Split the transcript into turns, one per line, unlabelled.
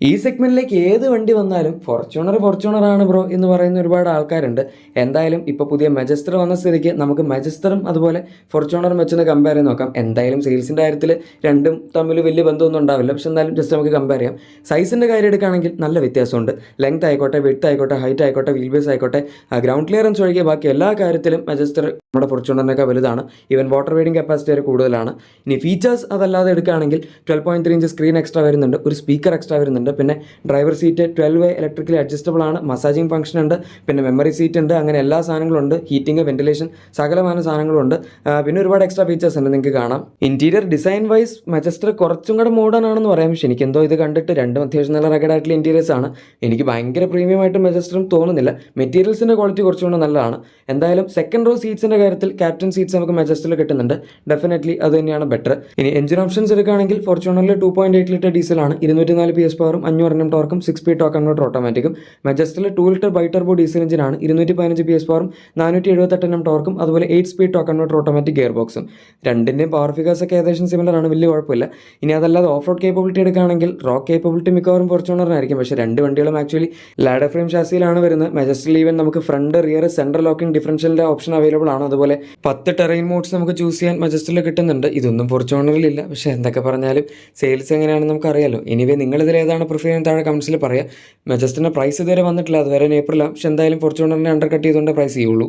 ഈ സെഗ്മെന്റിലേക്ക് ഏത് വണ്ടി വന്നാലും ഫോർച്യൂണറാണ് ബ്രോ എന്ന് പറയുന്ന ഒരുപാട് ആൾക്കാരുണ്ട്. എന്തായാലും ഇപ്പോൾ പുതിയ മെജസ്റ്റർ വന്ന സ്ഥിതിക്ക് നമുക്ക് മെജസ്റ്ററും അതുപോലെ ഫോർച്യൂണറും വെച്ചൊന്ന് കമ്പയർ ചെയ്ത് നോക്കാം. എന്തായാലും സെയിൽസിൻ്റെ കാര്യത്തിൽ രണ്ടും തമ്മിൽ വലിയ ബന്ധമൊന്നും ഉണ്ടാവില്ല. പക്ഷെ എന്തായാലും ജസ്റ്റ് നമുക്ക് കമ്പയർ ചെയ്യാം. സൈസിൻ്റെ കാര്യം എടുക്കുകയാണെങ്കിൽ നല്ല വ്യത്യാസമുണ്ട്. ലെങ്ത് ആയിക്കോട്ടെ, വിഡ്ത്ത് ആയിക്കോട്ടെ, ഹൈറ്റ് ആയിക്കോട്ടെ, വീൽ ബേസ് ആയിക്കോട്ടെ, ഗ്രൗണ്ട് ക്ലിയറൻസ് ഒഴികെ ബാക്കി എല്ലാ കാര്യത്തിലും മെജസ്റ്റർ നമ്മുടെ ഫോർച്യൂണറിനൊക്കെ വലുതാണ്. ഈവൻ വാട്ടർ വെയ്റ്റിംഗ് കപ്പാസിറ്റി വരെ കൂടുതലാണ്. ഇനി ഫീച്ചേഴ്സ് അതല്ലാതെ എടുക്കുകയാണെങ്കിൽ 12.3 ഇഞ്ച് സ്ക്രീൻ എക്സ്ട്രാ വരുന്നുണ്ട്, ഒരു സ്പീക്കർ എക്സ്ട്രാ വരുന്നുണ്ട്, പിന്നെ ഡ്രൈവർ സീറ്റ് 12 ഇലക്ട്രിക്കലി അഡ്ജസ്റ്റബിൾ ആണ്, മസാജിങ് ഫംഗ്ഷൻ ഉണ്ട്, പിന്നെ മെമ്മറി സീറ്റ് ഉണ്ട്, അങ്ങനെ എല്ലാ സാധനങ്ങളും ഉണ്ട്. ഹീറ്റിംഗ്, വെന്റിലേഷൻ, സകലമാന സാധനങ്ങളും ഉണ്ട്. പിന്നെ ഒരുപാട് എക്സ്ട്രാ ഫീച്ചേഴ്സ് ഉണ്ട്, നിങ്ങൾക്ക് കാണാം. ഇന്റീരിയർ ഡിസൈൻ വൈസ് മെജസ്റ്റർ കുറച്ചും കൂടെ മോഡേൺ ആണെന്ന് പറയാം. പക്ഷേ എനിക്കെന്തോ ഇത് കണ്ടിട്ട് രണ്ടും അത്യാവശ്യം നല്ല റഗഡ് ആയിട്ടുള്ള ഇന്റീരിയേഴ്സ് ആണ്. എനിക്ക് ഭയങ്കര പ്രീമിയം ആയിട്ട് മെജസ്റ്ററും തോന്നുന്നില്ല. മെറ്റീരിയൽസിന്റെ ക്വാളിറ്റി കുറച്ചുകൂടെ നല്ലതാണ്. എന്തായാലും സെക്കൻഡ് റോ സീറ്റ്സിന്റെ കാര്യത്തിൽ ക്യാപ്റ്റൻ സീറ്റ്സ് നമുക്ക് മെജസ്റ്ററിൽ കിട്ടുന്നുണ്ട്. ഡെഫിനറ്റ്ലി അത് തന്നെയാണ് ബെറ്റർ. ഇനി എഞ്ചിൻ ഓപ്ഷൻസ് എടുക്കുകയാണെങ്കിൽ ഫോർച്യൂണറിൽ 2.8 ലിറ്റർ ഡീസലാണ്, 204 PS പവറും 500 Nm ടോർക്കും, 6 സ്പീഡ് ടോർക്ക് കൺവേർട്ടർ ഓട്ടോമാറ്റിക്കും. മെജസ്റ്ററിൽ 2 ലിറ്റർ ബൈ ടർബോ ഡീസൽ എഞ്ചിനാണ്, 215 PS പവറും 478 Nm ടോർക്കും, അതുപോലെ 8 speed torque converter automatic gear ബോക്സും. രണ്ടിൻ്റെയും പവർ ഫിഗേഴ്സ് ഒക്കെ ഏകദേശം സിമിലർ ആണ്, വലിയ കുഴപ്പമില്ല. ഇനി അതല്ലാതെ ഓഫ് റോഡ് കേപ്പബിലിറ്റി എടുക്കുകയാണെങ്കിൽ റോക്ക് കേപ്പബിലിറ്റി മിക്കവാറും ഫോർച്യൂണറിനായിരിക്കും. പക്ഷേ രണ്ട് വണ്ടികളും ആക്ച്വലി ലാഡർ ഫ്രെയിം ഷാസിയിലാണ് വരുന്നത്. മെജസ്റ്ററിൽ ഈവൻ നമുക്ക് ഫ്രണ്ട്, റിയർ, സെൻട്രൽ ലോക്കിംഗ് ഡിഫറൻഷ്യലിൻ്റെ ഓപ്ഷൻ അവൈലബിൾ ആണ്. അതുപോലെ 10 ടെറൈൻ മോഡ്സ് നമുക്ക് ചൂസ് ചെയ്യാൻ മെജസ്റ്ററിൽ കിട്ടുന്നുണ്ട്. ഇതൊന്നും ഫോർച്യൂണറിലില്ല. പക്ഷേ എന്തൊക്കെ പറഞ്ഞാലും സെയിൽസ് എങ്ങനെയാണെന്ന് നമുക്കറിയാലോ. എനിവേ നിങ്ങളിതിൽ ഏതാണ് പ്രിഫർ ചെയ്യുന്നത് താഴെ കമൻസിൽ പറയാം. മെജസ്റ്റിൻ്റെ പ്രൈസ് ഇതുവരെ വന്നിട്ടില്ല, അതുവരെ ഏപ്രിലാണ്. പക്ഷേ എന്തായാലും ഫോർച്യൂണറിനെ അണ്ടർ കട്ട് ചെയ്തുകൊണ്ട് പ്രൈസ് ചെയ്യുള്ളൂ.